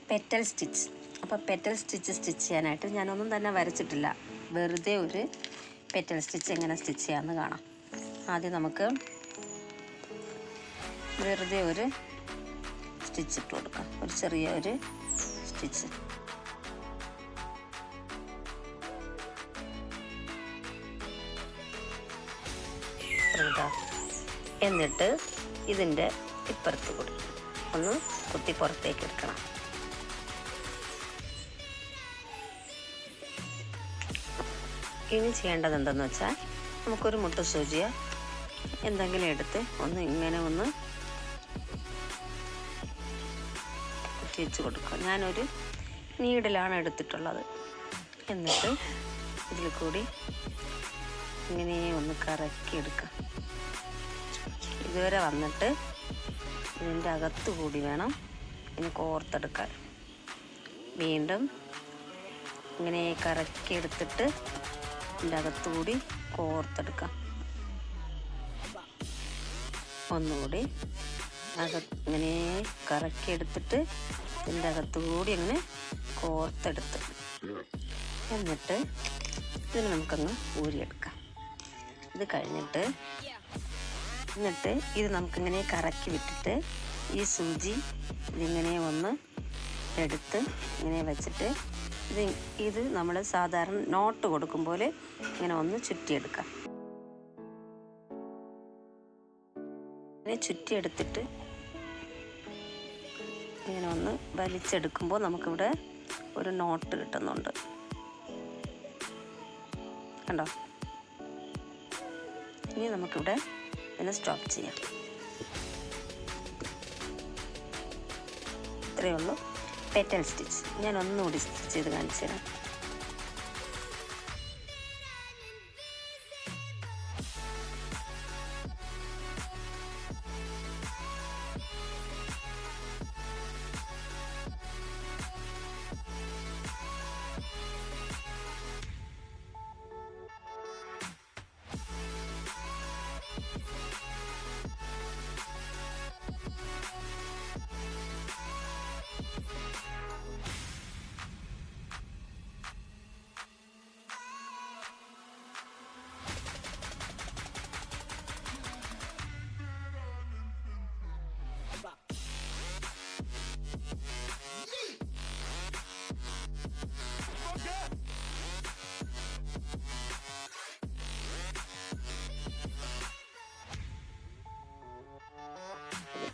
Petal stitch. അപ്പോൾ petal stitch ചെയ്യാനായിട്ട് ഞാനൊന്നും തന്നെ വരച്ചിട്ടില്ല, വെറുതെ ഒരു പെറ്റൽ സ്റ്റിച്ച് എങ്ങനെ സ്റ്റിച്ച് ചെയ്യാമെന്ന് കാണാം. ആദ്യം നമുക്ക് വെറുതെ ഒരു സ്റ്റിച്ച് ഇട്ട് കൊടുക്കാം, ഒരു ചെറിയ ഒരു സ്റ്റിച്ച്. എന്നിട്ട് ഇതിൻ്റെ ഇപ്പുറത്ത് കൂടി ഒന്ന് കുത്തി പുറത്തേക്ക് എടുക്കണം. ഇനി ചെയ്യേണ്ടത് എന്തെന്ന് വെച്ചാൽ, നമുക്കൊരു മുട്ട സൂചിയ എന്തെങ്കിലും എടുത്ത് ഇങ്ങനെ ഒന്ന് കുത്തി വെച്ച് കൊടുക്കുക. ഞാനൊരു നീഡിലാണ് എടുത്തിട്ടുള്ളത്. എന്നിട്ട് ഇതിൽ കൂടി ഇങ്ങനെ ഒന്ന് കറക്കി എടുക്കുക. ഇതുവരെ വന്നിട്ട് ഇതിൻ്റെ അകത്ത് കൂടി വേണം ഇനി കോർത്തെടുക്കാൻ. വീണ്ടും ഇങ്ങനെ കറക്കി എടുത്തിട്ട് ഇതിൻ്റെ അകത്തുകൂടി കോർത്തെടുക്കാം. ഒന്നുകൂടി ഇങ്ങനെ കറക്കി എടുത്തിട്ട് ഇതിൻ്റെ അകത്തുകൂടി അങ്ങനെ കോർത്തെടുത്ത്, എന്നിട്ട് ഇതിന് നമുക്കങ്ങ് ഊരിയെടുക്കാം. ഇത് കഴിഞ്ഞിട്ട് ഇത് നമുക്കിങ്ങനെ കറക്കി വിട്ടിട്ട് ഈ സൂചി ഇതിങ്ങനെ ഒന്ന് എടുത്ത് ഇങ്ങനെ വെച്ചിട്ട് ഇത് നമ്മൾ സാധാരണ നോട്ട് കൊടുക്കും പോലെ ഇങ്ങനെ ഒന്ന് ചുറ്റിയെടുക്കാം. ഇങ്ങനെ ചുറ്റിയെടുത്തിട്ട് ഇങ്ങനെ ഒന്ന് വലിച്ചെടുക്കുമ്പോൾ നമുക്കിവിടെ ഒരു നോട്ട് കിട്ടുന്നുണ്ട്. കണ്ടോ? ഇനി നമുക്കിവിടെ ഇതിനെ സ്റ്റോപ്പ് ചെയ്യാം. ഇത്രയേ ഉള്ളൂ പെറ്റൽ സ്റ്റിച്ച്. ഞാൻ ഒന്നുകൂടി സ്റ്റിച്ച് ചെയ്ത് കാണിച്ചു തരാം.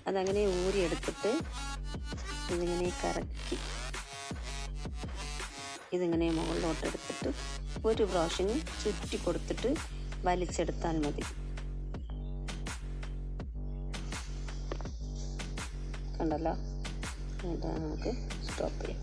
അതങ്ങനെ ഊരിയെടുത്തിട്ട് ഇതിങ്ങനെ കറക്കി ഇതിങ്ങനെ മുകളിലോട്ട് എടുത്തിട്ട് ഒരു പ്രാവശ്യം ചുറ്റി കൊടുത്തിട്ട് വലിച്ചെടുത്താൽ മതി. കണ്ടല്ലോ? എന്നിട്ട് നമുക്ക് സ്റ്റോപ്പ് ചെയ്യാം.